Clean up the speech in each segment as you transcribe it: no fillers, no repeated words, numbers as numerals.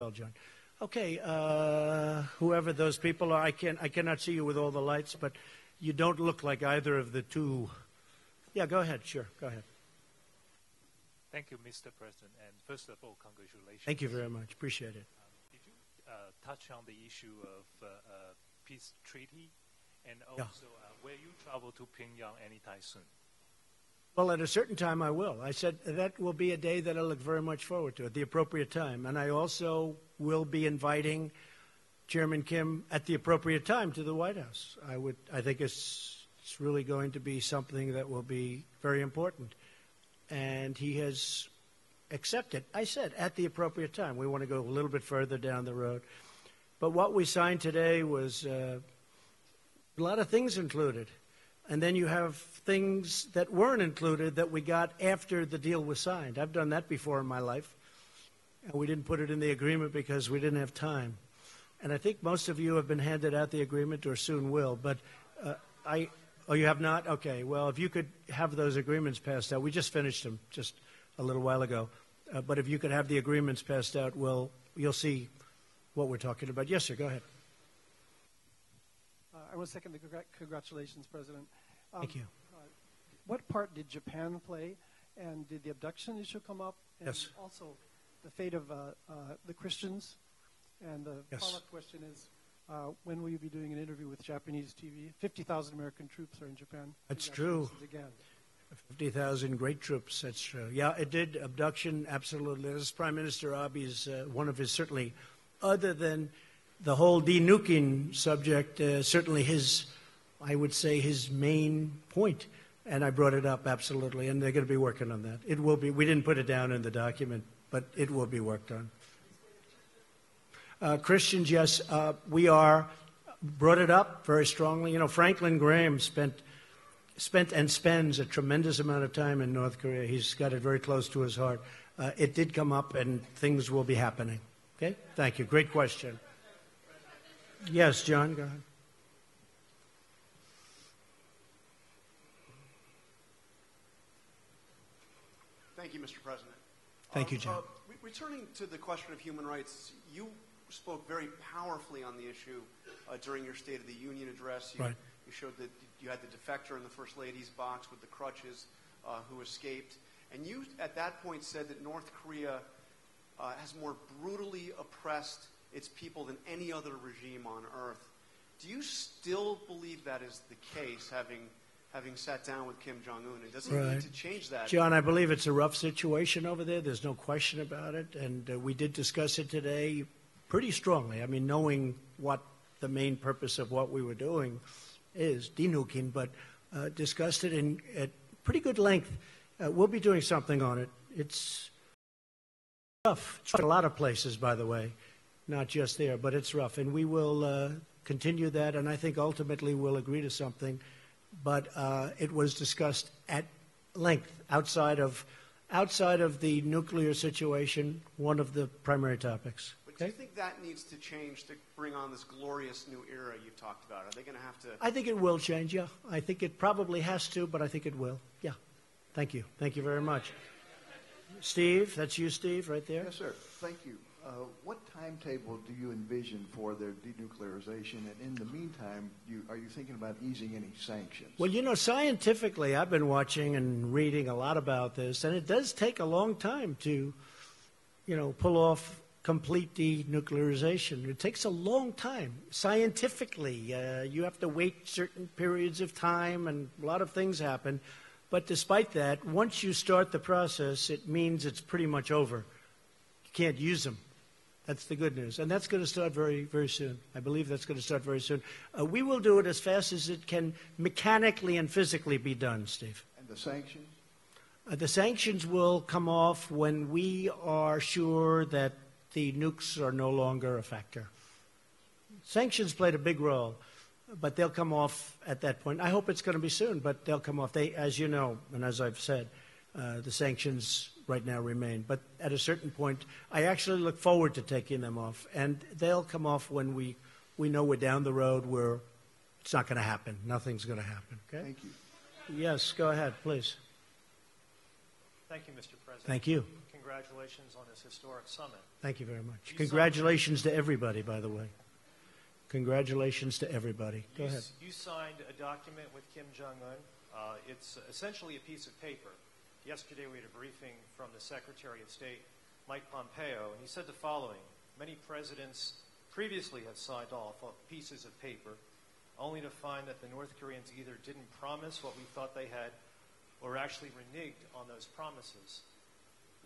well, John. Okay, whoever those people are, I cannot see you with all the lights, but you don't look like either of the two. Yeah, go ahead. Sure, go ahead. Thank you, Mr. President. And first of all, congratulations. Thank you very much. Appreciate it. Did you touch on the issue of peace treaty, and also will you travel to Pyongyang anytime soon? Well, at a certain time I will. I said that will be a day that I look very much forward to at the appropriate time. And I also will be inviting Chairman Kim at the appropriate time to the White House. I think it's really going to be something that will be very important. And he has accepted. I said at the appropriate time. We want to go a little bit further down the road. But what we signed today was a lot of things included. And then you have things that weren't included that we got after the deal was signed. I've done that before in my life. And we didn't put it in the agreement because we didn't have time. And I think most of you have been handed out the agreement or soon will. But oh, you have not? Okay. Well, if you could have those agreements passed out. We just finished them just a little while ago. But if you could have the agreements passed out, you'll see what we're talking about. Yes, sir. Go ahead. I want to second the congratulations, President. Thank you. What part did Japan play, and did the abduction issue come up? And yes. Also, the fate of the Christians. And the follow-up question is, when will you be doing an interview with Japanese TV? 50,000 American troops are in Japan. That's true. Again. 50,000 great troops. That's true. Yeah, it did. Abduction, absolutely. This is Prime Minister Abe's one of his, certainly, other than the whole denuking subject, certainly his, I would say, his main point. And I brought it up, absolutely. And they're going to be working on that. It will be. We didn't put it down in the document, but it will be worked on. Christians, yes, we brought it up very strongly. You know, Franklin Graham spent and spends a tremendous amount of time in North Korea. He's got it very close to his heart. It did come up, and things will be happening. Okay? Thank you. Great question. Yes, John, go ahead. Thank you, Mr. President. Thank you, John. Returning to the question of human rights, you spoke very powerfully on the issue during your State of the Union address. Right. You showed that you had the defector in the First Lady's box with the crutches who escaped. And you, at that point, said that North Korea has more brutally oppressed its people than any other regime on earth. Do you still believe that is the case, having sat down with Kim Jong-un? And does he need to change that? John, I believe it's a rough situation over there. There's no question about it. And we did discuss it today pretty strongly. I mean, knowing what the main purpose of what we were doing is, denuking, but discussed it at pretty good length. We'll be doing something on it. It's rough. It's a lot of places, by the way, not just there, but it's rough. And we will continue that, and I think ultimately we'll agree to something. But it was discussed at length outside of the nuclear situation, one of the primary topics. But do you think that needs to change to bring on this glorious new era you've talked about? Are they going to have to? I think it will change, yeah. I think it probably has to, but I think it will. Yeah. Thank you. Thank you very much. Steve, that's you, Steve, right there? Yes, sir. Thank you. What timetable do you envision for their denuclearization? And in the meantime, are you thinking about easing any sanctions? Well, you know, scientifically, I've been watching and reading a lot about this, and it does take a long time to, pull off complete denuclearization. It takes a long time. Scientifically, you have to wait certain periods of time, and a lot of things happen. But despite that, once you start the process, it means it's pretty much over. You can't use them. That's the good news. And that's going to start very, very soon. I believe that's going to start very soon. We will do it as fast as it can mechanically and physically be done, Steve. And the sanctions? The sanctions will come off when we are sure that the nukes are no longer a factor. Sanctions played a big role, but they'll come off at that point. I hope it's going to be soon, but they'll come off. They, as you know, and as I've said, the sanctions right now remain. But at a certain point, I actually look forward to taking them off. And they'll come off when we know we're down the road where it's not going to happen. Nothing's going to happen. Okay? Thank you. Yes, go ahead, please. Thank you, Mr. President. Thank you. Congratulations. congratulations on this historic summit. Thank you very much. Congratulations to everybody, by the way. Congratulations to everybody. Go ahead. You signed a document with Kim Jong-un. It's essentially a piece of paper. Yesterday we had a briefing from the Secretary of State, Mike Pompeo, and he said the following: many presidents previously have signed off on pieces of paper, only to find that the North Koreans either didn't promise what we thought they had or actually reneged on those promises.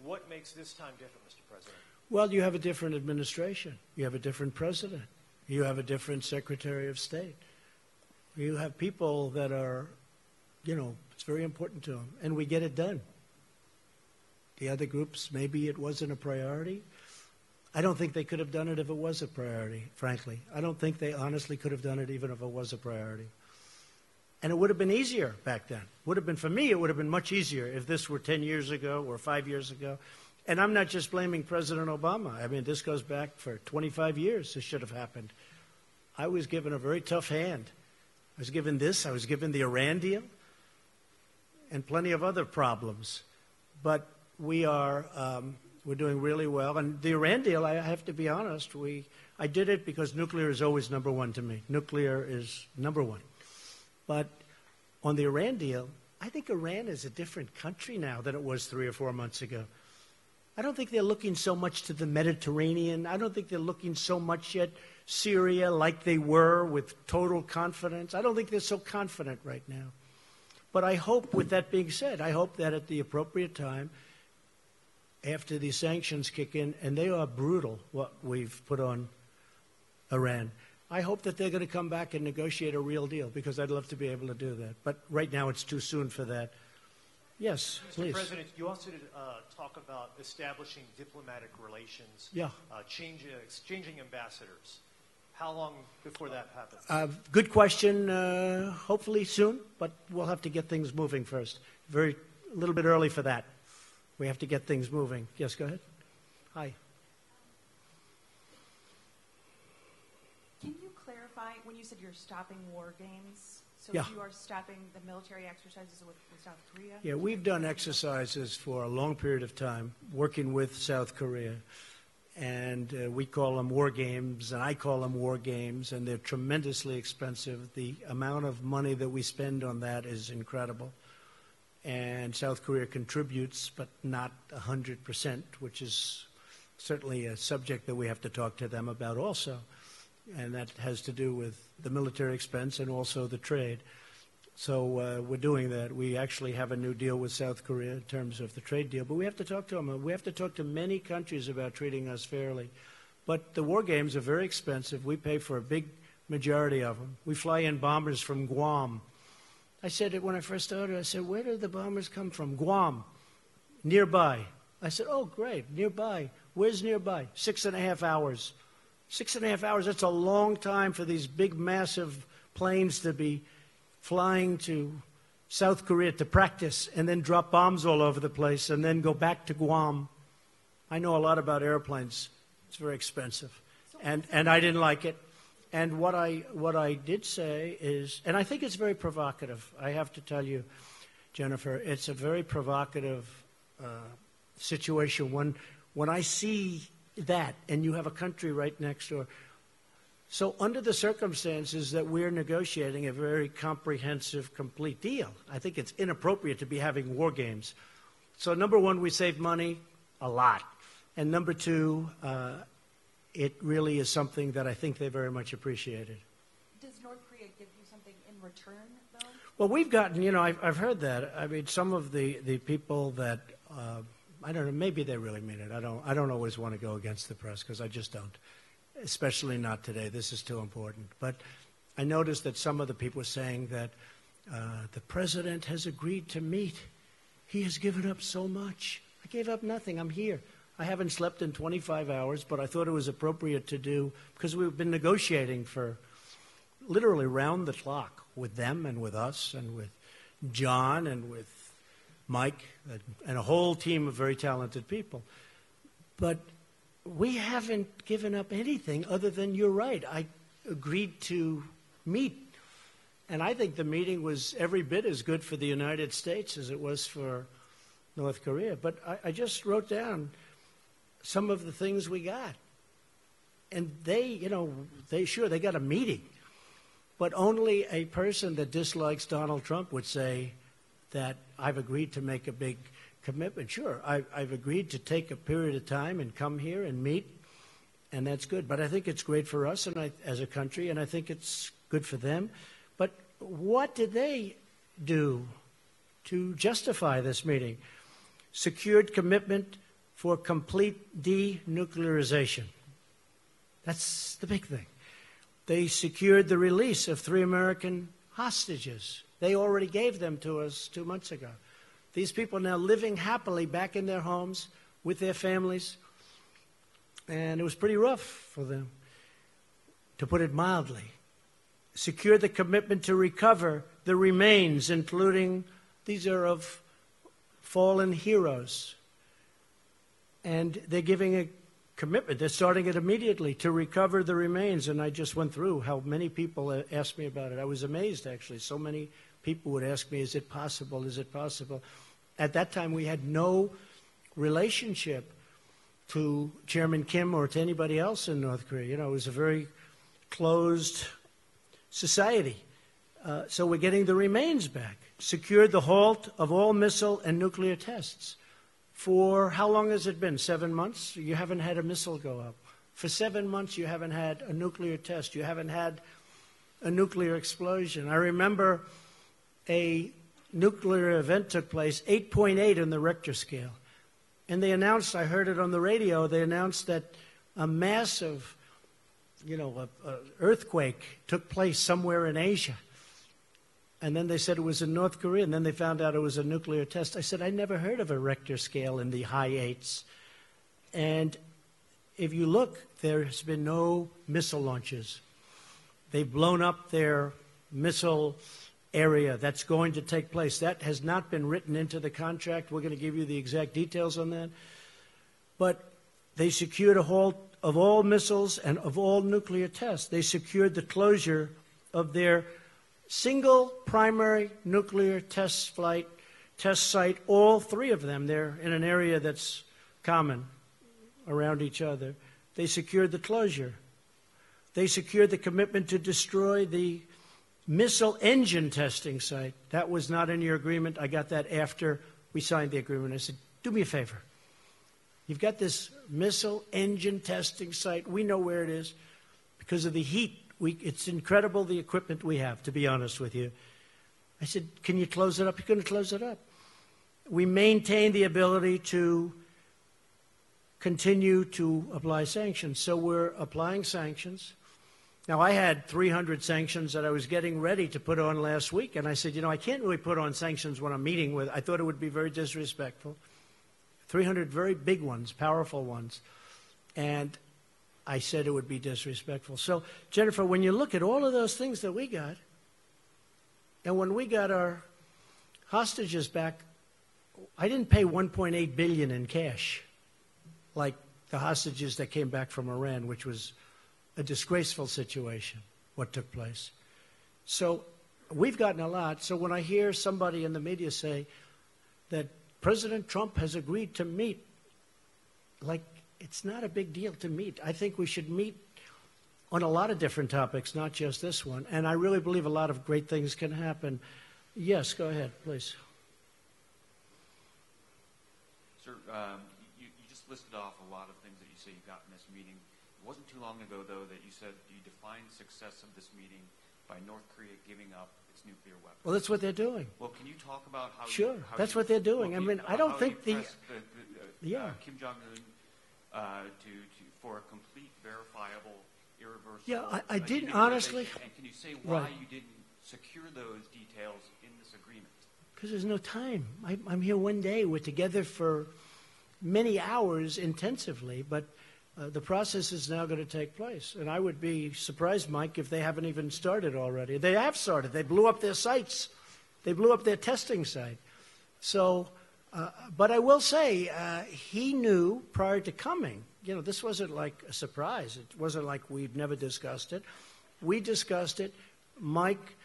What makes this time different, Mr. President? Well, you have a different administration. You have a different president. You have a different Secretary of State. You have people that are, it's very important to them, and we get it done. The other groups, maybe it wasn't a priority. I don't think they could have done it if it was a priority, frankly. I don't think they honestly could have done it even if it was a priority. And it would have been easier back then. For me, it would have been much easier if this were 10 years ago or 5 years ago. And I'm not just blaming President Obama. I mean, this goes back for 25 years. This should have happened. I was given a very tough hand. I was given this. I was given the Iran deal and plenty of other problems. But we're doing really well. And the Iran deal, I have to be honest, I did it because nuclear is always number one to me. Nuclear is number one. But on the Iran deal, I think Iran is a different country now than it was 3 or 4 months ago. I don't think they're looking so much to the Mediterranean. I don't think they're looking so much at Syria like they were with total confidence. I don't think they're so confident right now. But I hope, with that being said, I hope that at the appropriate time, after these sanctions kick in, and they are brutal, what we've put on Iran, I hope that they're going to come back and negotiate a real deal, because I'd love to be able to do that. But right now it's too soon for that. Yes, please. Mr. President, you also talk about establishing diplomatic relations, exchanging ambassadors. How long before that happens? Good question. Hopefully soon, but we'll have to get things moving first. A little bit early for that. We have to get things moving. Yes, go ahead. Hi. Can you clarify when you said you're stopping war games? So Yeah. you are stopping the military exercises with South Korea? Yeah, we've done exercises for a long period of time working with South Korea. And we call them war games, and I call them war games, and they're tremendously expensive. The amount of money that we spend on that is incredible. And South Korea contributes, but not 100%, which is certainly a subject that we have to talk to them about also. And that has to do with the military expense and also the trade. So we're doing that. We actually have a new deal with South Korea in terms of the trade deal. But we have to talk to them. We have to talk to many countries about treating us fairly. But the war games are very expensive. We pay for a big majority of them. We fly in bombers from Guam. I said it when I first started. I said, where do the bombers come from? Guam, nearby. I said, oh, great, nearby. Where's nearby? 6.5 hours. 6.5 hours, that's a long time for these big, massive planes to be flying to South Korea to practice and then drop bombs all over the place and then go back to Guam. I know a lot about airplanes. It's very expensive. And I didn't like it. And what I did say is, and I think it's very provocative. I have to tell you, Jennifer, it's a very provocative situation when I see that, and you have a country right next door. So under the circumstances that we're negotiating a very comprehensive, complete deal, I think it's inappropriate to be having war games. So number one, we save money a lot. And number two, it really is something that I think they very much appreciated. Does North Korea give you something in return, though? Well, we've gotten, I've heard that. I mean, some of the people that, I don't know, maybe they really mean it. I don't always want to go against the press because I just don't, especially not today. This is too important. But I noticed that some of the people were saying that the president has agreed to meet. He has given up so much. I gave up nothing. I'm here. I haven't slept in 25 hours, but I thought it was appropriate to do because we've been negotiating for literally round the clock with them and with us and with John and with Mike and a whole team of very talented people. But we haven't given up anything other than, you're right, I agreed to meet. And I think the meeting was every bit as good for the United States as it was for North Korea. But I just wrote down some of the things we got. And they got a meeting. But only a person that dislikes Donald Trump would say that I've agreed to make a big commitment. Sure, I've agreed to take a period of time and come here and meet, and that's good. But I think it's great for us as a country, and I think it's good for them. But what did they do to justify this meeting? Secured commitment for complete denuclearization. That's the big thing. They secured the release of 3 American hostages. They already gave them to us 2 months ago. These people are now living happily back in their homes with their families, and it was pretty rough for them, to put it mildly. Secured the commitment to recover the remains, including, these are of fallen heroes. And they're giving a commitment. They're starting it immediately to recover the remains. And I just went through how many people asked me about it. I was amazed, actually. So many people would ask me, is it possible? Is it possible? At that time, we had no relationship to Chairman Kim or to anybody else in North Korea. You know, it was a very closed society. So we're getting the remains back. Secured the halt of all missile and nuclear tests. For how long has it been? 7 months? You haven't had a missile go up. For 7 months, you haven't had a nuclear test. You haven't had a nuclear explosion. I remember a nuclear event took place, 8.8 on the Richter scale. And they announced, I heard it on the radio, they announced that a massive, earthquake took place somewhere in Asia. And then they said it was in North Korea, and then they found out it was a nuclear test. I said, I never heard of a Richter scale in the high 8s. And if you look, there's been no missile launches. They've blown up their missile area. That's going to take place. That has not been written into the contract. We're going to give you the exact details on that. But they secured a halt of all missiles and of all nuclear tests. They secured the closure of their single primary nuclear test site, all 3 of them. They're in an area that's common around each other. They secured the closure. They secured the commitment to destroy the missile engine testing site. That was not in your agreement. I got that after we signed the agreement. I said, do me a favor. You've got this missile engine testing site. We know where it is because of the heat. It's incredible the equipment we have, to be honest with you. I said, can you close it up? You're going to close it up. We maintain the ability to continue to apply sanctions. So we're applying sanctions. Now, I had 300 sanctions that I was getting ready to put on last week, and I said, I can't really put on sanctions when I'm meeting with. I thought it would be very disrespectful. 300 very big ones, powerful ones. And I said it would be disrespectful. So, Jennifer, when you look at all of those things that we got, and when we got our hostages back, I didn't pay $1.8 billion in cash, like the hostages that came back from Iran, which was a disgraceful situation, what took place. So we've gotten a lot. So when I hear somebody in the media say that President Trump has agreed to meet, it's not a big deal to meet. I think we should meet on a lot of different topics, not just this one. And I really believe a lot of great things can happen. Yes, go ahead, please. Sir, you just listed off a lot of things that you say you got in this meeting. It wasn't too long ago, though, that you said you defined success of this meeting by North Korea giving up its nuclear weapons. Well, that's what they're doing. Well, can you talk about how? Sure, that's what they're doing. Well, I don't think Kim Jong-un for a complete, verifiable, irreversible. Yeah, I didn't honestly. And can you say why you didn't secure those details in this agreement? Because there's no time. I'm here one day. We're together for many hours intensively, but the process is now going to take place. And I would be surprised, Mike, if they haven't even started already. They have started. They blew up their sites. They blew up their testing site. So, but I will say, he knew prior to coming. This wasn't like a surprise. It wasn't like we'd never discussed it. We discussed it. Mike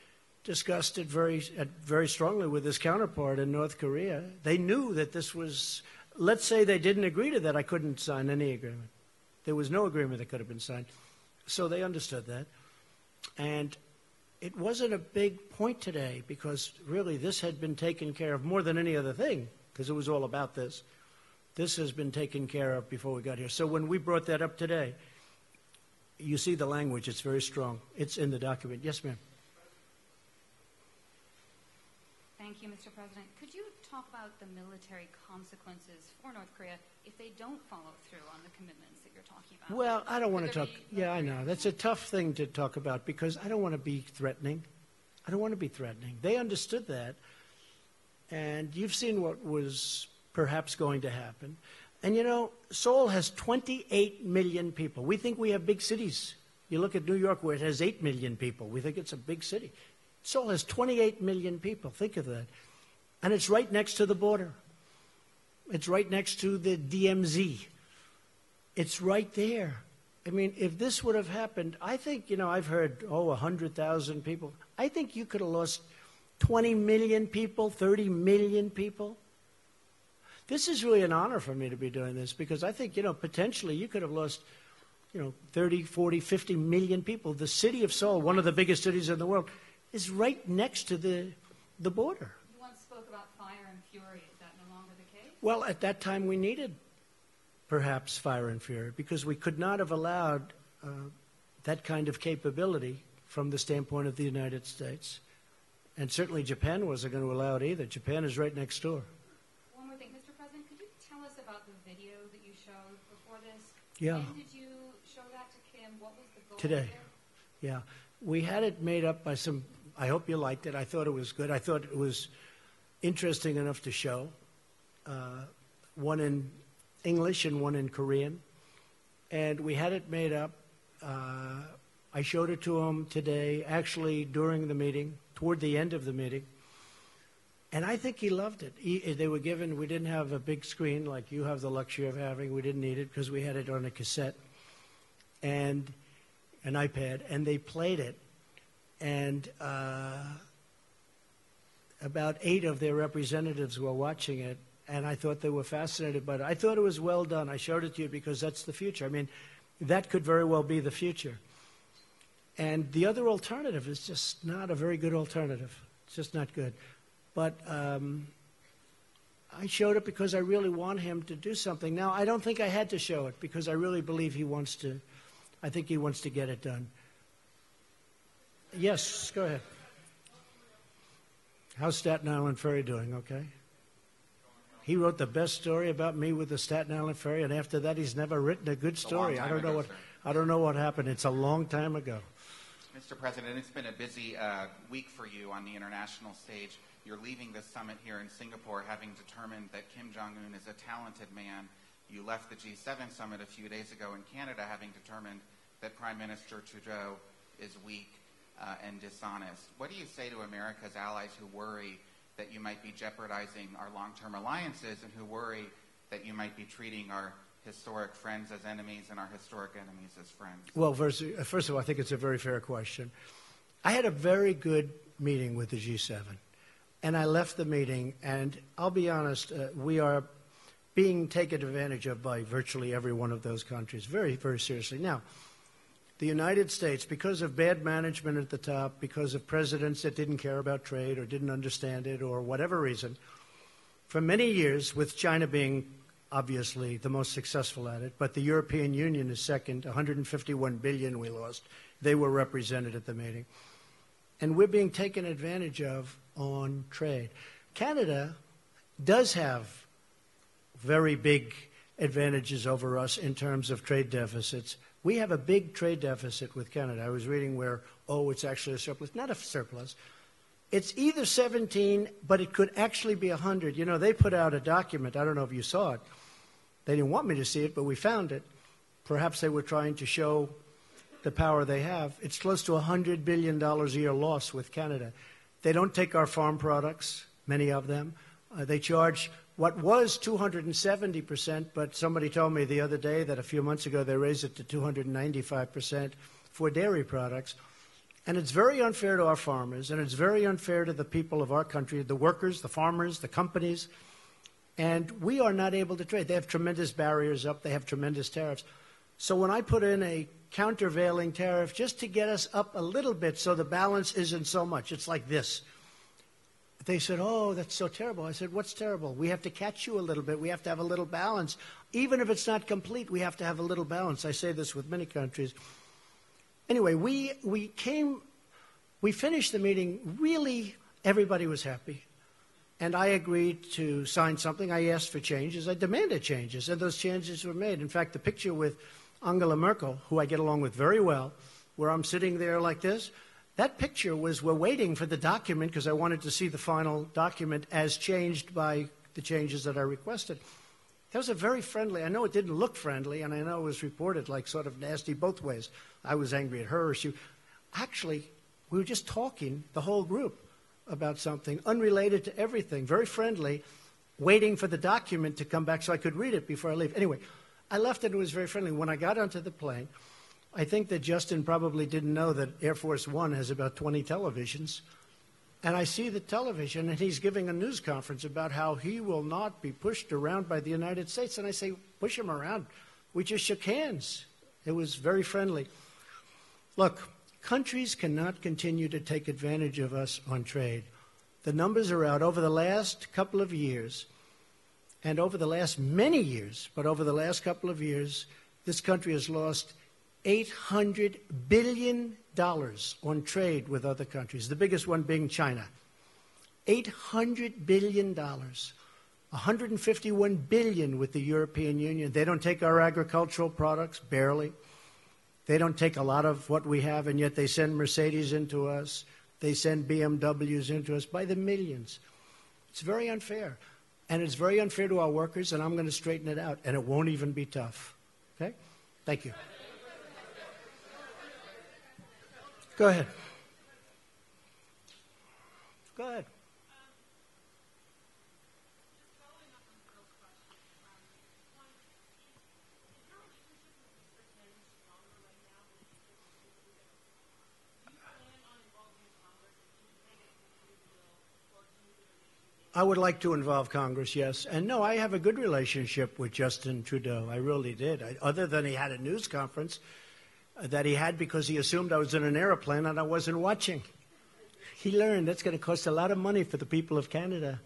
discussed it very strongly with his counterpart in North Korea. They knew that this was, let's say they didn't agree to that, I couldn't sign any agreement. There was no agreement that could have been signed. So they understood that. And it wasn't a big point today because really this had been taken care of more than any other thing because it was all about this. This has been taken care of before we got here. So when we brought that up today, you see the language, it's very strong. It's in the document. Yes, ma'am. Thank you, Mr. President. Could you talk about the military consequences for North Korea if they don't follow through on the commitments that you're talking about? Well, I don't want to talk. Yeah, I know. That's a tough thing to talk about because I don't want to be threatening. I don't want to be threatening. They understood that. And you've seen what was perhaps going to happen. And, you know, Seoul has 28 million people. We think we have big cities. You look at New York where it has 8 million people. We think it's a big city. Seoul has 28 million people. Think of that. And it's right next to the border. It's right next to the DMZ. It's right there. I mean, if this would have happened, I think, you know, I've heard, 100,000 people. I think you could have lost 20 million people, 30 million people. This is really an honor for me to be doing this because I think, you know, potentially you could have lost, 30, 40, 50 million people. The city of Seoul, one of the biggest cities in the world, is right next to the border. You once spoke about fire and fury. Is that no longer the case? Well, at that time we needed perhaps fire and fury because we could not have allowed that kind of capability from the standpoint of the United States. And certainly Japan wasn't going to allow it either. Japan is right next door. One more thing. Mr. President, could you tell us about the video that you showed before this? Yeah. When did you show that to Kim? What was the goal Today. there? Yeah. We had it made up by some, I hope you liked it. I thought it was good. I thought it was interesting enough to show. One in English and one in Korean. And we had it made up. I showed it to him today, actually during the meeting, toward the end of the meeting. And I think he loved it. They were given, we didn't have a big screen like you have the luxury of having. We didn't need it because we had it on a cassette and an iPad, and they played it. And about 8 of their representatives were watching it, and I thought they were fascinated by it. I thought it was well done. I showed it to you because that's the future. I mean, that could very well be the future. And the other alternative is just not a very good alternative. It's just not good. But I showed it because I really want him to do something. Now, I don't think I had to show it because I really believe he wants to. I think he wants to get it done. Yes, go ahead. How's Staten Island Ferry doing, okay? He wrote the best story about me with the Staten Island Ferry, and after that he's never written a good story. I don't know what happened. It's a long time ago. Mr. President, it's been a busy week for you on the international stage. You're leaving this summit here in Singapore having determined that Kim Jong-un is a talented man. You left the G7 summit a few days ago in Canada having determined that Prime Minister Trudeau is weak and dishonest. What do you say to America's allies who worry that you might be jeopardizing our long-term alliances and who worry that you might be treating our historic friends as enemies and our historic enemies as friends? Well, first of all, I think it's a very fair question. I had a very good meeting with the G7, and I left the meeting, and I'll be honest, we are being taken advantage of by virtually every one of those countries, very, very seriously. Now, the United States, because of bad management at the top, because of presidents that didn't care about trade or didn't understand it or whatever reason, for many years, with China being obviously the most successful at it, but the European Union is second, 151 billion we lost. They were represented at the meeting. And we're being taken advantage of on trade. Canada does have very big advantages over us in terms of trade deficits. We have a big trade deficit with Canada. I was reading where, it's actually a surplus. Not a surplus. It's either 17, but it could actually be 100. You know, they put out a document. I don't know if you saw it. They didn't want me to see it, but we found it. Perhaps they were trying to show the power they have. It's close to $100 billion a year loss with Canada. They don't take our farm products, many of them. They charge what was 270%, but somebody told me the other day that a few months ago they raised it to 295% for dairy products. And it's very unfair to our farmers, and it's very unfair to the people of our country, the workers, the farmers, the companies. And we are not able to trade. They have tremendous barriers up. They have tremendous tariffs. So when I put in a countervailing tariff just to get us up a little bit so the balance isn't so much, it's like this. They said, oh, that's so terrible. I said, what's terrible? We have to catch you a little bit. We have to have a little balance. Even if it's not complete, we have to have a little balance. I say this with many countries. Anyway, we finished the meeting. Really, everybody was happy. And I agreed to sign something. I asked for changes. I demanded changes, and those changes were made. In fact, the picture with Angela Merkel, who I get along with very well, where I'm sitting there like this, that picture was, we're waiting for the document because I wanted to see the final document as changed by the changes that I requested. That was a very friendly, I know it didn't look friendly, and I know it was reported like sort of nasty both ways. I was angry at her. Actually, we were just talking, the whole group, about something unrelated to everything, very friendly, waiting for the document to come back so I could read it before I leave. Anyway, I left and it was very friendly. When I got onto the plane, I think that Justin probably didn't know that Air Force One has about 20 televisions. And I see the television, and he's giving a news conference about how he will not be pushed around by the United States. And I say, push him around. We just shook hands. It was very friendly. Look, countries cannot continue to take advantage of us on trade. The numbers are out. Over the last couple of years, and over the last many years, but over the last couple of years, this country has lost $800 billion on trade with other countries, the biggest one being China. $800 billion. $151 billion with the European Union. They don't take our agricultural products, barely. They don't take a lot of what we have, and yet they send Mercedes into us. They send BMWs into us by the millions. It's very unfair. And it's very unfair to our workers, and I'm going to straighten it out, and it won't even be tough. Okay? Thank you. Go ahead. Go ahead. I would like to involve Congress, yes. And no, I have a good relationship with Justin Trudeau. I really did. Other than he had a news conference that he had because he assumed I was in an airplane and I wasn't watching. He learned that's going to cost a lot of money for the people of Canada.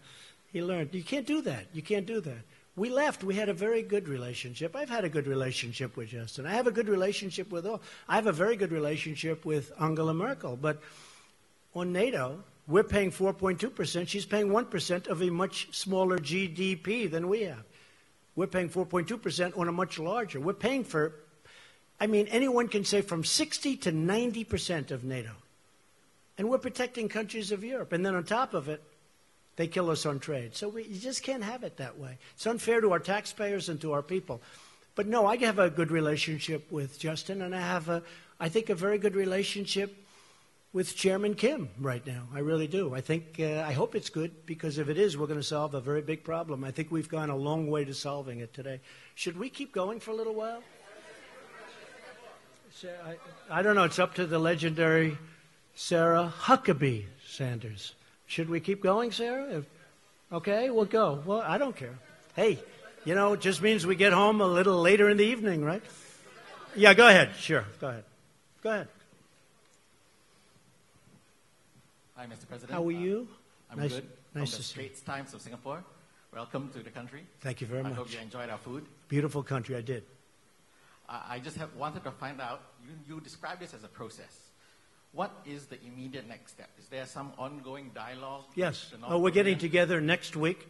He learned. You can't do that. You can't do that. We left. We had a very good relationship. I've had a good relationship with Justin. I have a good relationship with all. I have a very good relationship with Angela Merkel. But on NATO, we're paying 4.2%. She's paying 1% of a much smaller GDP than we have. We're paying 4.2% on a much larger. We're paying for, I mean, anyone can say from 60 to 90% of NATO. And we're protecting countries of Europe. And then on top of it, they kill us on trade. So you just can't have it that way. It's unfair to our taxpayers and to our people. But no, I have a good relationship with Justin, and I have, I think, a very good relationship with Chairman Kim right now. I really do. I think, I hope it's good, because if it is, we're going to solve a very big problem. I think we've gone a long way to solving it today. Should we keep going for a little while? I don't know. It's up to the legendary Sarah Huckabee Sanders. Should we keep going, Sarah? Okay, we'll go. Well, I don't care. Hey, you know, it just means we get home a little later in the evening, right? Yeah, go ahead. Sure, go ahead. Go ahead. Hi, Mr. President. How are you? I'm nice, good. Nice From to the see you. Straits Times of Singapore. Welcome to the country. Thank you very much. I hope you enjoyed our food. Beautiful country, I did. I just wanted to find out, you described this as a process. What is the immediate next step? Is there some ongoing dialogue? Yes. Oh, we're getting together next week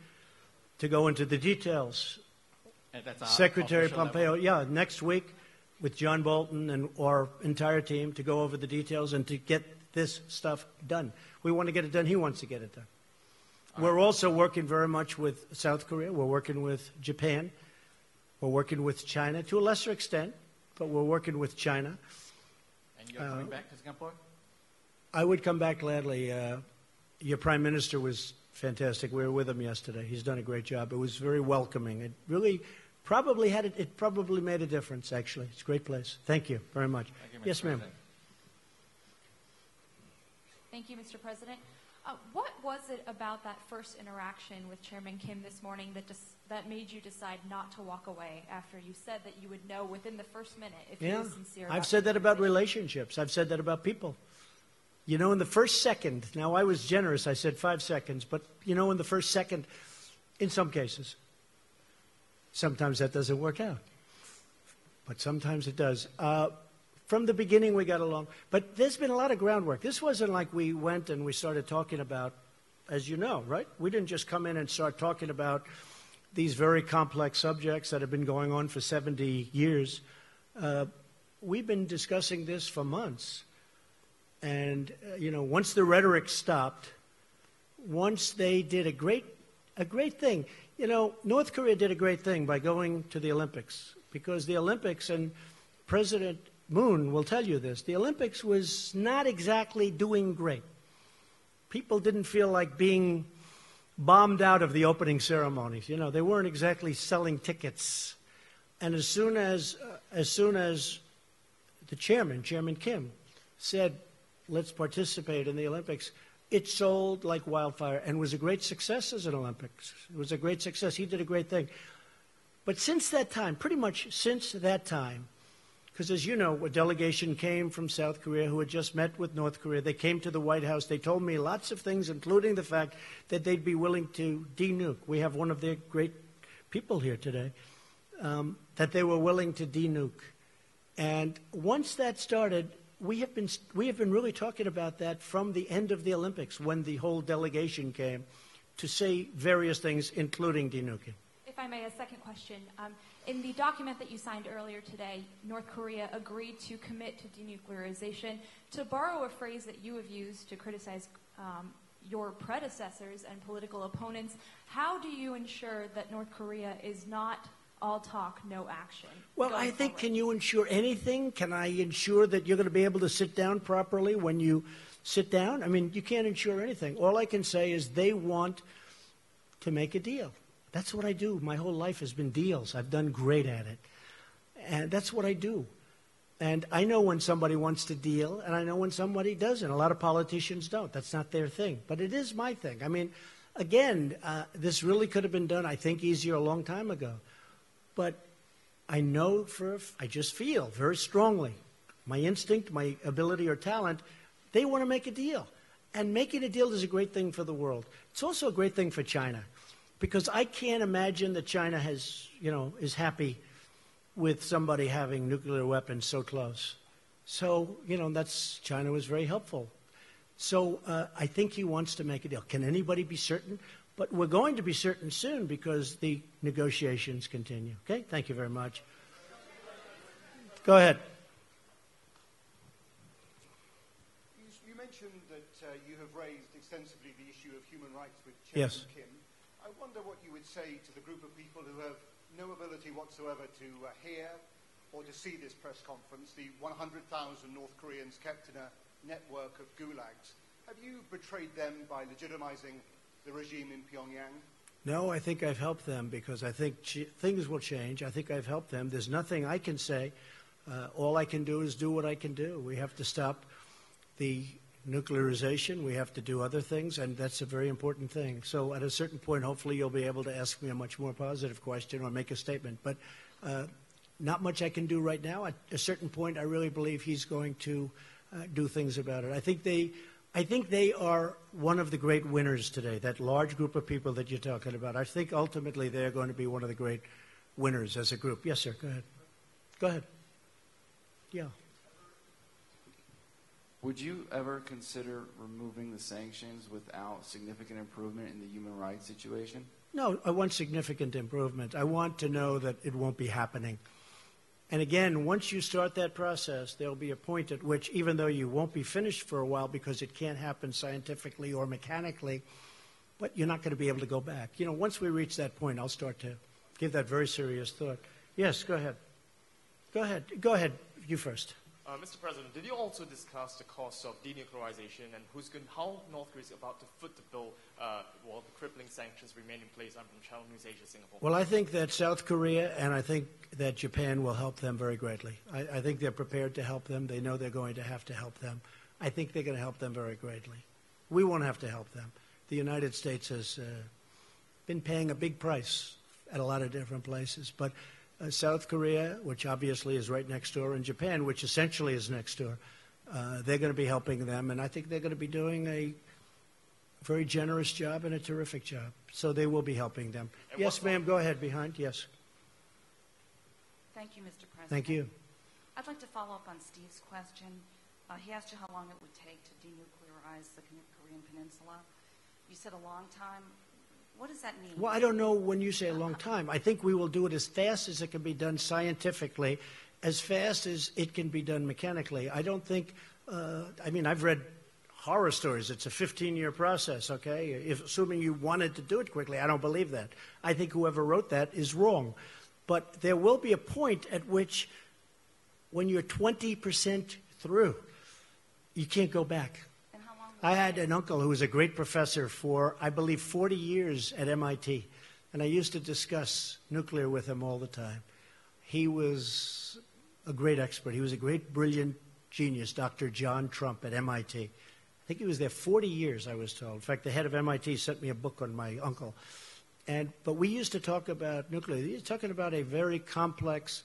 to go into the details. And that's Secretary official Pompeo, level? yeah, next week with John Bolton and our entire team to go over the details and to get this stuff done. We want to get it done. He wants to get it done. We're also working very much with South Korea. We're working with Japan. We're working with China to a lesser extent, but we're working with China. And you're coming back to Singapore? I would come back gladly. Your Prime Minister was fantastic. We were with him yesterday. He's done a great job. It was very welcoming. It really probably it probably made a difference, actually. It's a great place. Thank you very much. Thank you, Mr. Yes, ma'am. President. Thank you, Mr. President. What was it about that first interaction with Chairman Kim this morning that made you decide not to walk away after you said that you would know within the first minute if he was sincere? I've said that about relationships. I've said that about people. You know, in the first second, now I was generous, I said 5 seconds, but you know, in the first second, in some cases, sometimes that doesn't work out. But sometimes it does. From the beginning, we got along. But there's been a lot of groundwork. This wasn't like we went and we started talking about, as you know, right? We didn't just come in and start talking about these very complex subjects that have been going on for 70 years. We've been discussing this for months. And, you know, once the rhetoric stopped, once they did a great thing. You know, North Korea did a great thing by going to the Olympics, because the Olympics, and President Moon will tell you this, the Olympics was not exactly doing great. People didn't feel like being bombed out of the opening ceremonies. You know, they weren't exactly selling tickets. And as soon as the Chairman Kim, said, let's participate in the Olympics, it sold like wildfire and was a great success as an Olympics. It was a great success. He did a great thing. But since that time, pretty much since that time, because as you know, a delegation came from South Korea who had just met with North Korea. They came to the White House. They told me lots of things, including the fact that they'd be willing to denuke. We have one of their great people here today, that they were willing to denuke. And once that started, we have been really talking about that from the end of the Olympics, when the whole delegation came to say various things, including denuking. If I may, a second question. In the document that you signed earlier today, North Korea agreed to commit to denuclearization. To borrow a phrase that you have used to criticize your predecessors and political opponents, how do you ensure that North Korea is not all talk, no action? Well, I think, can you ensure anything? Can I ensure that you're going to be able to sit down properly when you sit down? I mean, you can't ensure anything. All I can say is they want to make a deal. That's what I do. My whole life has been deals. I've done great at it. And that's what I do. And I know when somebody wants to deal, and I know when somebody doesn't. A lot of politicians don't. That's not their thing. But it is my thing. I mean, again, this really could have been done, I think, easier a long time ago. But I know I just feel very strongly, my instinct, my ability or talent, they want to make a deal. And making a deal is a great thing for the world. It's also a great thing for China. Because I can't imagine that China is happy with somebody having nuclear weapons so close. So, China was very helpful. So I think he wants to make a deal. Can anybody be certain? But we're going to be certain soon because the negotiations continue. Okay? Thank you very much. Go ahead. You mentioned that you have raised extensively the issue of human rights with Chairman Kim. I wonder what you would say to the group of people who have no ability whatsoever to hear or to see this press conference, the 100,000 North Koreans kept in a network of gulags. Have you betrayed them by legitimizing the regime in Pyongyang? No, I think I've helped them because I think things will change. I think I've helped them. There's nothing I can say. All I can do is do what I can do. We have to stop the nuclearization. We have to do other things, and that's a very important thing. So at a certain point, hopefully you'll be able to ask me a much more positive question or make a statement. But not much I can do right now. At a certain point, I really believe he's going to do things about it. I think they are one of the great winners today, that large group of people that you're talking about. I think ultimately they're going to be one of the great winners as a group. Yes, sir, go ahead. Go ahead. Yeah. Would you ever consider removing the sanctions without significant improvement in the human rights situation? No, I want significant improvement. I want to know that it won't be happening. And again, once you start that process, there'll be a point at which, even though you won't be finished for a while because it can't happen scientifically or mechanically, but you're not going to be able to go back. Once we reach that point, I'll start to give that very serious thought. Yes, go ahead. Go ahead. Go ahead. You first. Mr. President, did you also discuss the cost of denuclearization and how North Korea is about to foot the bill while the crippling sanctions remain in place from Southeast Asia, Singapore? Well, I think that South Korea and I think that Japan will help them very greatly. I think they're prepared to help them. They know they're going to have to help them. I think they're going to help them very greatly. We won't have to help them. The United States has been paying a big price at a lot of different places. But South Korea, which obviously is right next door, and Japan, which essentially is next door, they're going to be helping them. And I think they're going to be doing a very generous job and a terrific job. So they will be helping them. And yes, ma'am, go ahead, behind. Yes. Thank you, Mr. President. Thank you. I'd like to follow up on Steve's question. He asked you how long it would take to denuclearize the Korean Peninsula. You said a long time. What does that mean? Well, I don't know when you say a long time. I think we will do it as fast as it can be done scientifically, as fast as it can be done mechanically. I don't think, I mean, I've read horror stories. It's a 15-year process, okay? Assuming you wanted to do it quickly, I don't believe that. I think whoever wrote that is wrong. But there will be a point at which, when you're 20% through, you can't go back. And how long I had an uncle who was a great professor for, I believe, 40 years at MIT. And I used to discuss nuclear with him all the time. He was a great expert. He was a great, brilliant genius, Dr. John Trump at MIT. I think he was there 40 years, I was told. In fact, the head of MIT sent me a book on my uncle. But we used to talk about nuclear. You're talking about a very complex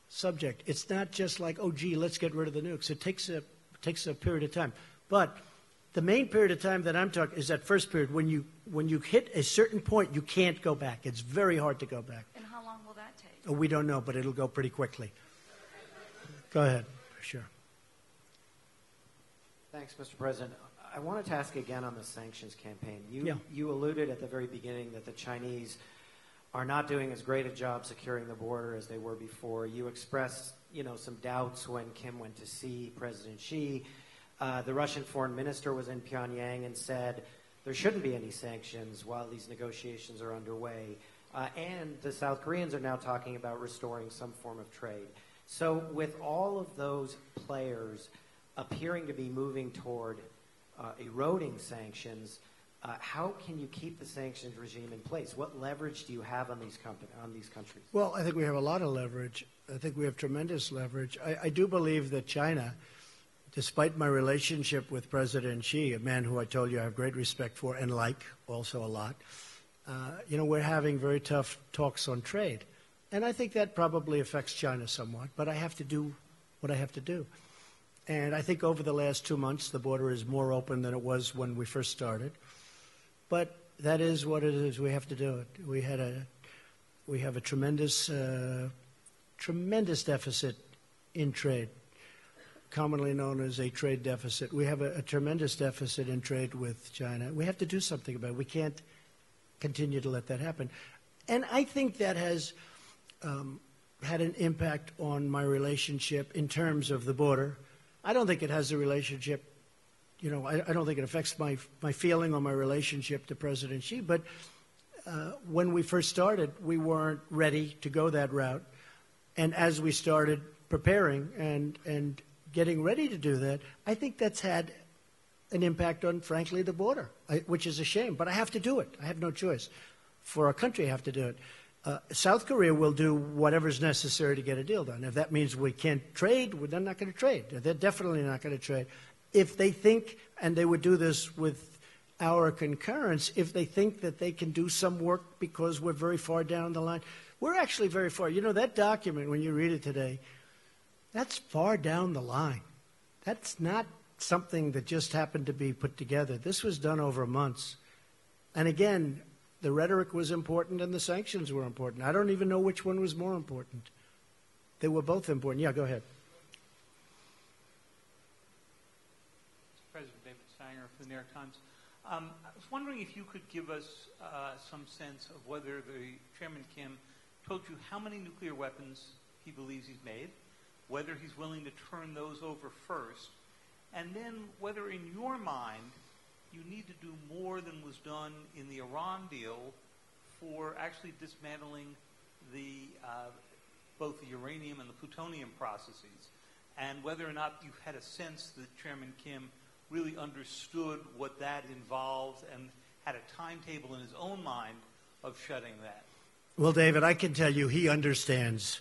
subject. It's not just like, oh, gee, let's get rid of the nukes. It takes a period of time. But the main period of time that I'm talking is that first period. When you hit a certain point, you can't go back. It's very hard to go back. And how long will that take? Oh, we don't know, but it'll go pretty quickly. Go ahead. Sure. Thanks, Mr. President. I wanted to ask again on the sanctions campaign. Yeah. You alluded at the very beginning that the Chinese are not doing as great a job securing the border as they were before. You expressed, some doubts when Kim went to see President Xi. The Russian foreign minister was in Pyongyang and said there shouldn't be any sanctions while these negotiations are underway. And the South Koreans are now talking about restoring some form of trade. So with all of those players appearing to be moving toward eroding sanctions, how can you keep the sanctions regime in place? What leverage do you have on these countries? Well, I think we have a lot of leverage. I think we have tremendous leverage. I do believe that China, despite my relationship with President Xi, a man who I told you I have great respect for and like also a lot, we're having very tough talks on trade. And I think that probably affects China somewhat, but I have to do what I have to do. And I think over the last 2 months, the border is more open than it was when we first started. But that is what it is. We have to do it. We have a tremendous deficit in trade, commonly known as a trade deficit. We have a tremendous deficit in trade with China. We have to do something about it. We can't continue to let that happen. And I think that has had an impact on my relationship in terms of the border. I don't think it has a relationship, I don't think it affects my feeling or my relationship to President Xi. But when we first started, we weren't ready to go that route. And as we started preparing and getting ready to do that, I think that's had an impact on, frankly, the border, which is a shame. But I have to do it. I have no choice. For our country, I have to do it. South Korea will do whatever's necessary to get a deal done. If that means we can't trade, they're not going to trade. They're definitely not going to trade. If they think, and they would do this with our concurrence, if they think that they can do some work because we're very far down the line, we're actually very far. That document, when you read it today, that's far down the line. That's not something that just happened to be put together. This was done over months. And again, the rhetoric was important and the sanctions were important. I don't even know which one was more important. They were both important. Yeah, go ahead. President David Sanger of the New York Times. I was wondering if you could give us some sense of whether the Chairman Kim told you how many nuclear weapons he believes he's made, whether he's willing to turn those over first, and then whether in your mind you need to do more than was done in the Iran deal for actually dismantling both the uranium and the plutonium processes, and whether or not you had a sense that Chairman Kim really understood what that involved and had a timetable in his own mind of shutting that. Well, David, I can tell you he understands.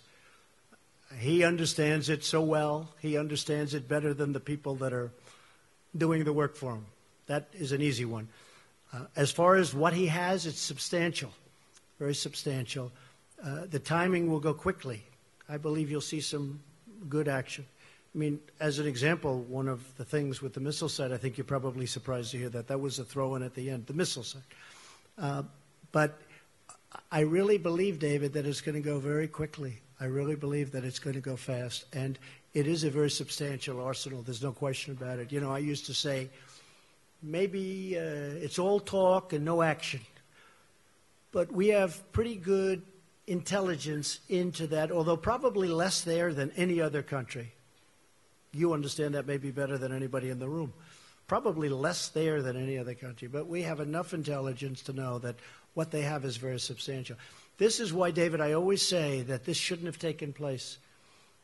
He understands it so well. He understands it better than the people that are doing the work for him. That is an easy one. As far as what he has, it's substantial, very substantial. The timing will go quickly. I believe you'll see some good action. I mean, as an example, one of the things with the missile site, I think you're probably surprised to hear that. That was a throw-in at the end, the missile site. But I really believe, David, that it's going to go very quickly. I really believe that it's going to go fast. And it is a very substantial arsenal. There's no question about it. You know, I used to say, maybe it's all talk and no action. But we have pretty good intelligence into that, although probably less there than any other country. You understand that maybe better than anybody in the room. Probably less there than any other country. But we have enough intelligence to know that what they have is very substantial. This is why, David, I always say that this shouldn't have taken place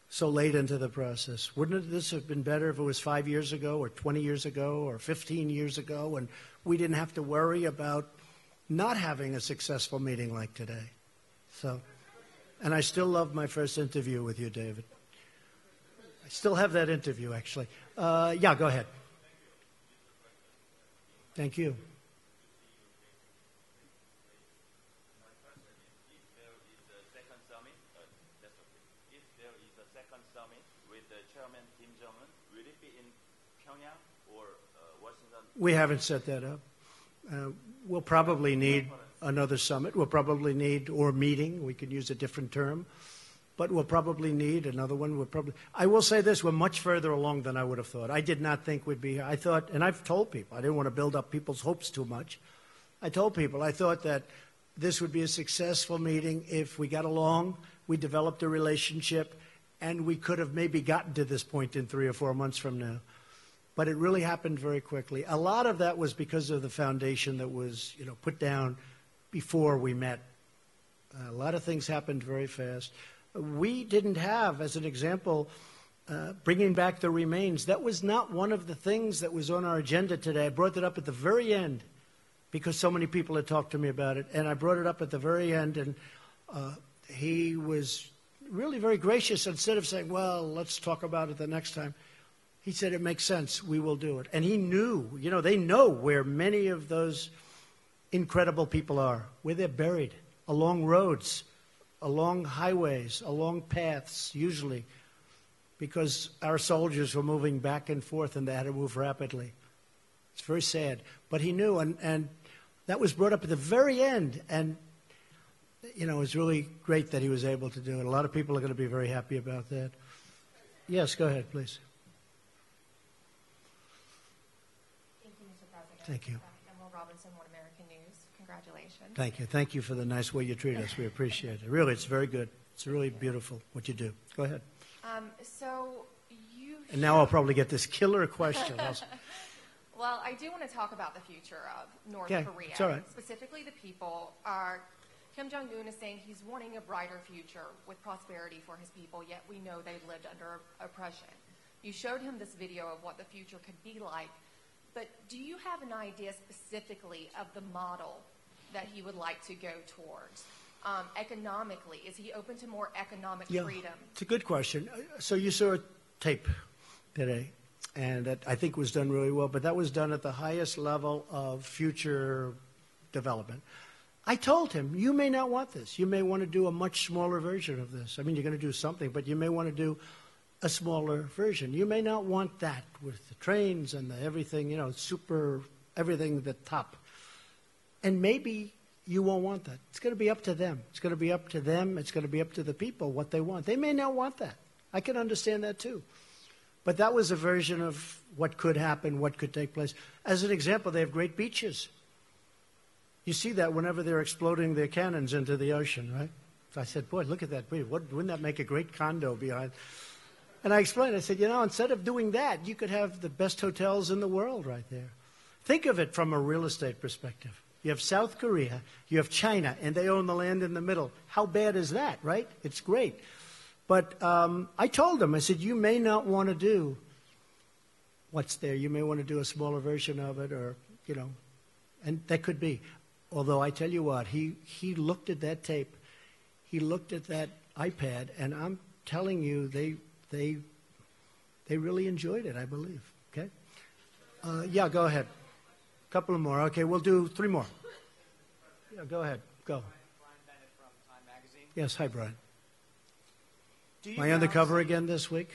so late into the process. Wouldn't this have been better if it was 5 years ago or 20 years ago or 15 years ago and we didn't have to worry about not having a successful meeting like today? So, and I still love my first interview with you, David. I still have that interview, actually. Yeah, go ahead. Thank you. We haven't set that up. We'll probably need another summit. We'll probably need, or meeting, we could use a different term, but we'll probably need another one. I will say this, we're much further along than I would have thought. I did not think we'd be here. I thought, and I've told people, I didn't want to build up people's hopes too much. I told people, I thought that this would be a successful meeting if we got along, we developed a relationship, and we could have maybe gotten to this point in 3 or 4 months from now. But it really happened very quickly. A lot of that was because of the foundation that was, put down before we met. A lot of things happened very fast. We didn't have, as an example, bringing back the remains. That was not one of the things that was on our agenda today. I brought it up at the very end because so many people had talked to me about it. And I brought it up at the very end, and he was really very gracious. Instead of saying, well, let's talk about it the next time, he said, it makes sense, we will do it. And he knew, they know where many of those incredible people are, where they're buried, along roads, along highways, along paths, usually, because our soldiers were moving back and forth and they had to move rapidly. It's very sad. But he knew, and that was brought up at the very end. And, it was really great that he was able to do it. A lot of people are going to be very happy about that. Yes, go ahead, please. Thank you. Emerald Robinson, One American News. Congratulations. Thank you. Thank you for the nice way you treat us. We appreciate it. Really, it's very good. It's really beautiful what you do. Go ahead. And now I'll probably get this killer question. Well, I do want to talk about the future of North Korea. It's all right. Specifically the people. Kim Jong-un is saying he's wanting a brighter future with prosperity for his people, yet we know they've lived under oppression. You showed him this video of what the future could be like. But do you have an idea specifically of the model that he would like to go towards? Economically, is he open to more economic freedom? It's a good question. So you saw a tape today, and that I think was done really well, but that was done at the highest level of future development. I told him, you may not want this. You may want to do a much smaller version of this. I mean, you're going to do something, but you may want to do a smaller version. You may not want that with the trains and the everything, super, everything at the top. And maybe you won't want that. It's going to be up to them. It's going to be up to them. It's going to be up to the people what they want. They may not want that. I can understand that too. But that was a version of what could happen, what could take place. As an example, they have great beaches. You see that whenever they're exploding their cannons into the ocean, right? So I said, boy, look at that. Wouldn't that make a great condo behind? And I explained, I said, instead of doing that, you could have the best hotels in the world right there. Think of it from a real estate perspective. You have South Korea, you have China, and they own the land in the middle. How bad is that, right? It's great. But I told them, I said, you may not want to do what's there. You may want to do a smaller version of it, or, and that could be. Although I tell you what, he looked at that tape, he looked at that iPad, and I'm telling you, they really enjoyed it, I believe. Okay? Yeah, go ahead. A couple of more. Okay, we'll do 3 more. Yeah, go ahead. Go. Yes, hi, Brian. Am I on the cover again this week?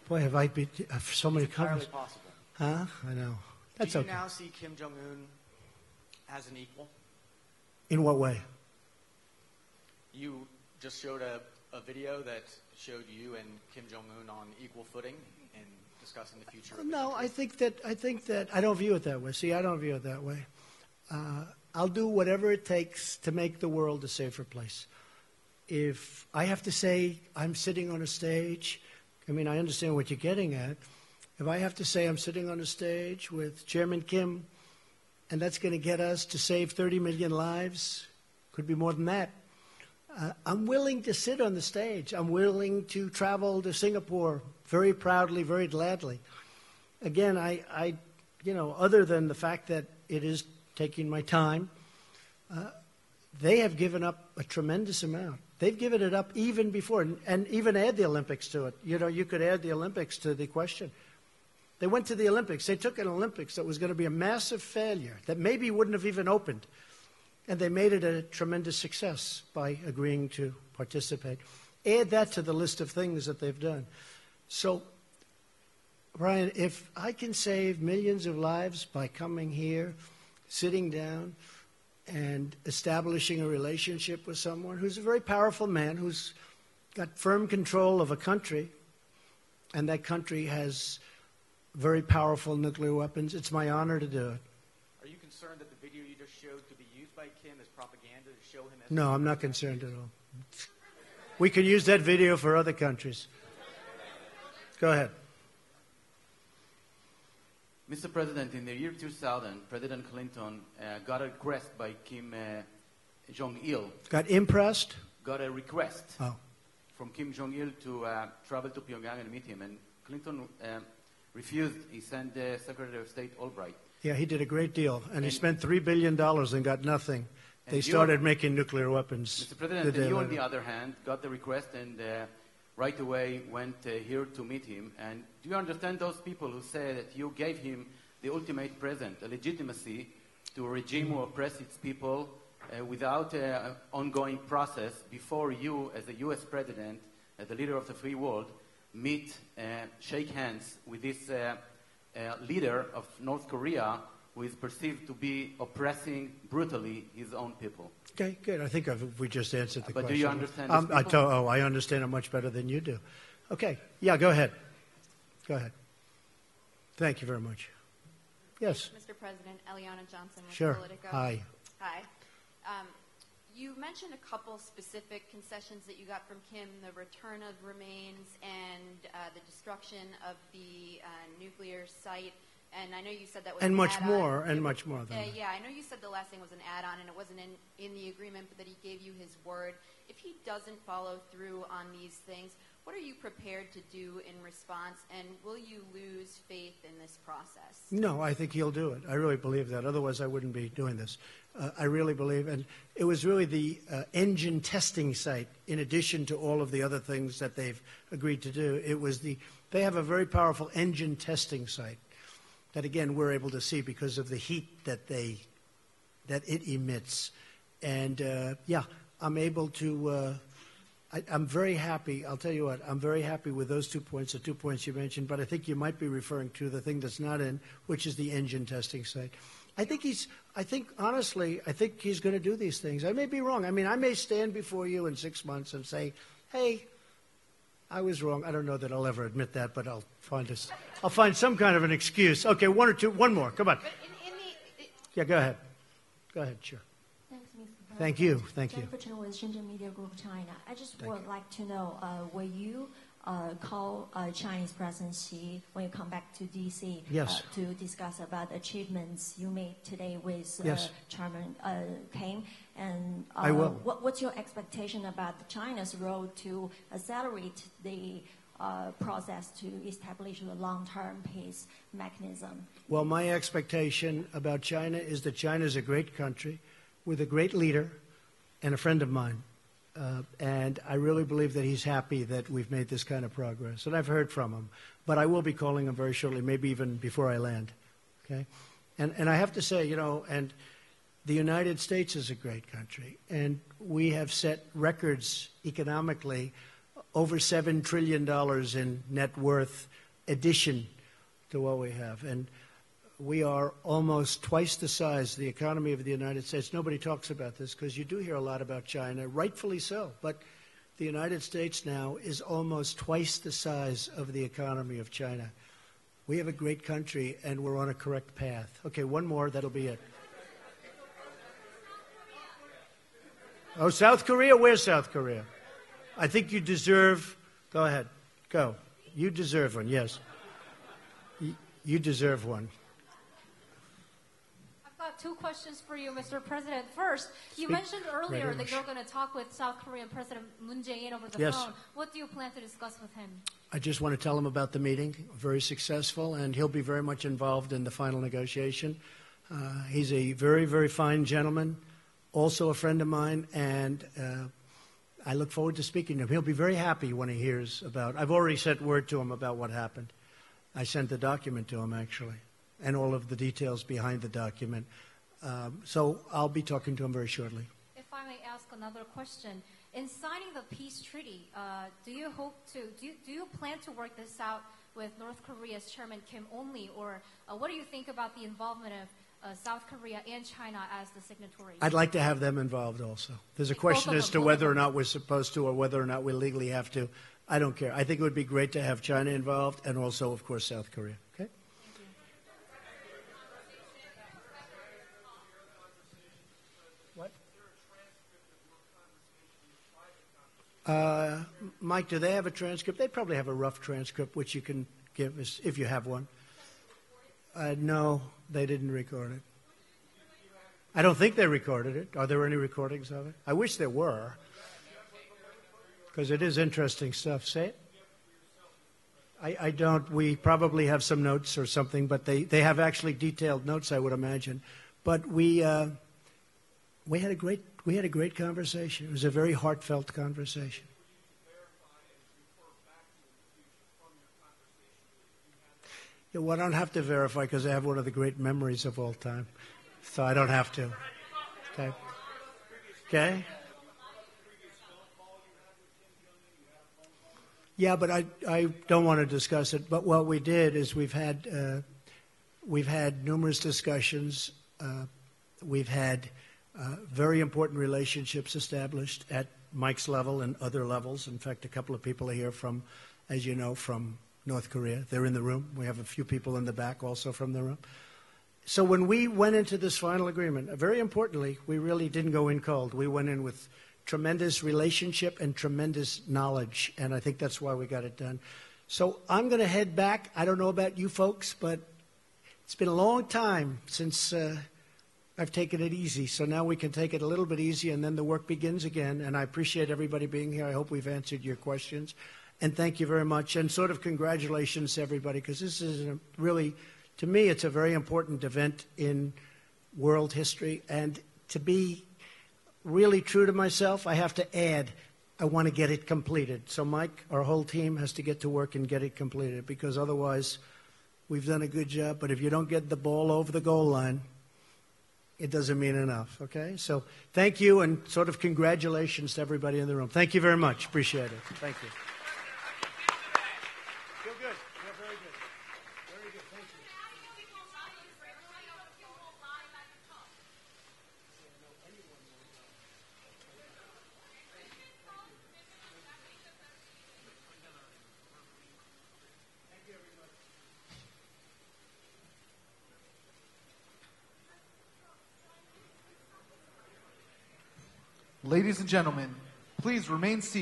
Boy, have I been so many covers. Entirely possible. Huh? I know. That's Do you okay. now see Kim Jong-un as an equal? In what way? You just showed a video that showed you and Kim Jong-un on equal footing in discussing the future of the No, country. I think that I don't view it that way. See, I don't view it that way. I'll do whatever it takes to make the world a safer place. If I have to say I'm sitting on a stage, I mean, I understand what you're getting at. If I have to say I'm sitting on a stage with Chairman Kim, and that's going to get us to save 30 million lives, could be more than that, I'm willing to sit on the stage. I'm willing to travel to Singapore very proudly, very gladly. Again, I other than the fact that it is taking my time, they have given up a tremendous amount. They've given it up even before, and even add the Olympics to it. You could add the Olympics to the question. They went to the Olympics. They took an Olympics that was going to be a massive failure, that maybe wouldn't have even opened. And they made it a tremendous success by agreeing to participate. Add that to the list of things that they've done. So, Brian, if I can save millions of lives by coming here, sitting down, and establishing a relationship with someone who's a very powerful man, who's got firm control of a country, and that country has very powerful nuclear weapons, it's my honor to do it. Are you concerned that the video you just showed could be used by Kim as propaganda to show him as... No, I'm not concerned at all. We can use that video for other countries. Go ahead. Mr. President, in the year 2000, President Clinton got a request by Kim Jong-il. Got impressed? Got a request from Kim Jong-il to travel to Pyongyang and meet him. And Clinton refused. He sent Secretary of State Albright. Yeah, he did a great deal. And he spent $3 billion and got nothing. They started making nuclear weapons. Mr. President, and you, on the other hand, got the request and right away went here to meet him. And do you understand those people who say that you gave him the ultimate present, a legitimacy to a regime who oppress its people without an ongoing process before you, as a U.S. president, as the leader of the free world, meet, shake hands with this leader of North Korea who is perceived to be oppressing brutally his own people? Okay, good. I think we just answered the question. But do you understand this I understand it much better than you do. Okay. Yeah, go ahead. Go ahead. Thank you very much. Yes. Mr. President, Eliana Johnson with Sure. Politico. Hi. Hi. You mentioned a couple specific concessions that you got from Kim, the return of remains and the destruction of the nuclear site. And I know you said that was And an much add-on. more, and much more than that. Yeah, I know you said the last thing was an add-on and it wasn't in the agreement, but that he gave you his word. If he doesn't follow through on these things, what are you prepared to do in response, and will you lose faith in this process? No, I think he'll do it. I really believe that. Otherwise, I wouldn't be doing this. I really believe, and it was really the engine testing site, in addition to all of the other things that they've agreed to do. It was they have a very powerful engine testing site that, again, we're able to see because of the heat that it emits. And yeah, I'm able to. I'm very happy. I'll tell you what. I'm very happy with those 2 points, the 2 points you mentioned. But I think you might be referring to the thing that's not in, which is the engine testing site. Honestly, I think he's going to do these things. I may be wrong. I mean, I may stand before you in 6 months and say, "Hey, I was wrong." I don't know that I'll ever admit that, but I'll find some kind of an excuse. Okay, one more. Come on. Yeah, go ahead. Go ahead, sure. Thanks, Mr. President. Thank you. Thank you. Jennifer Chen with Shenzhen Media Group China. I just would like to know, will you call Chinese President Xi when you come back to D.C. Yes. To discuss about achievements you made today with Yes. Chairman Kim? And I will. What's your expectation about China's role to accelerate the process to establish a long-term peace mechanism? Well, my expectation about China is that China is a great country with a great leader and a friend of mine. And I really believe that he's happy that we've made this kind of progress. And I've heard from him. But I will be calling him very shortly, maybe even before I land. Okay? And I have to say, you know, and the United States is a great country. And we have set records economically, over $7 trillion in net worth addition to what we have. And we are almost twice the size, the economy of the United States. Nobody talks about this because you do hear a lot about China, rightfully so. But the United States now is almost twice the size of the economy of China. We have a great country, and we're on a correct path. Okay, one more, that'll be it. Oh, South Korea? Where's South Korea? I think you deserve, go ahead, go. You deserve one, yes. You deserve one. I've got two questions for you, Mr. President. First, you mentioned earlier that you're going to talk with South Korean President Moon Jae-in over the phone. What do you plan to discuss with him? I just want to tell him about the meeting, very successful, and he'll be very much involved in the final negotiation. He's a very, very fine gentleman, also a friend of mine, and I look forward to speaking to him. He'll be very happy when he hears about, I've already sent word to him about what happened. I sent the document to him, actually, and all of the details behind the document. So I'll be talking to him very shortly. If I may ask another question, in signing the peace treaty, do you plan to work this out with North Korea's Chairman Kim only, or what do you think about the involvement of South Korea and China as the signatories? I'd like to have them involved also. There's a question as to whether or not we're supposed to or whether or not we legally have to. I don't care. I think it would be great to have China involved and also, of course, South Korea. Okay? What? Mike, do they have a transcript? They probably have a rough transcript, which you can give us if you have one. No, they didn't record it. I don't think they recorded it. Are there any recordings of it? I wish there were, because it is interesting stuff. Say it. I don't. We probably have some notes or something, but they have actually detailed notes, I would imagine. But we had a great conversation. It was a very heartfelt conversation. Yeah, well, I don't have to verify because I have one of the great memories of all time, so I don't have to. Okay. Okay. Yeah, but I don't want to discuss it. But what we did is we've had numerous discussions. We've had very important relationships established at Mike's level and other levels. In fact, a couple of people are here from, as you know, from North Korea. They're in the room. We have a few people in the back also from the room. So when we went into this final agreement, very importantly, we really didn't go in cold. We went in with tremendous relationship and tremendous knowledge, and I think that's why we got it done. So I'm going to head back. I don't know about you folks, but it's been a long time since I've taken it easy. So now we can take it a little bit easy, and then the work begins again. And I appreciate everybody being here. I hope we've answered your questions. And thank you very much. And sort of congratulations to everybody, because this is really, to me, it's a very important event in world history. And to be really true to myself, I have to add, I want to get it completed. So Mike, our whole team has to get to work and get it completed, because otherwise we've done a good job. But if you don't get the ball over the goal line, it doesn't mean enough, okay? So thank you, and sort of congratulations to everybody in the room. Thank you very much. Appreciate it. Thank you. Feel good. Yeah, very good. Very good. Thank you. Ladies and gentlemen, please remain seated.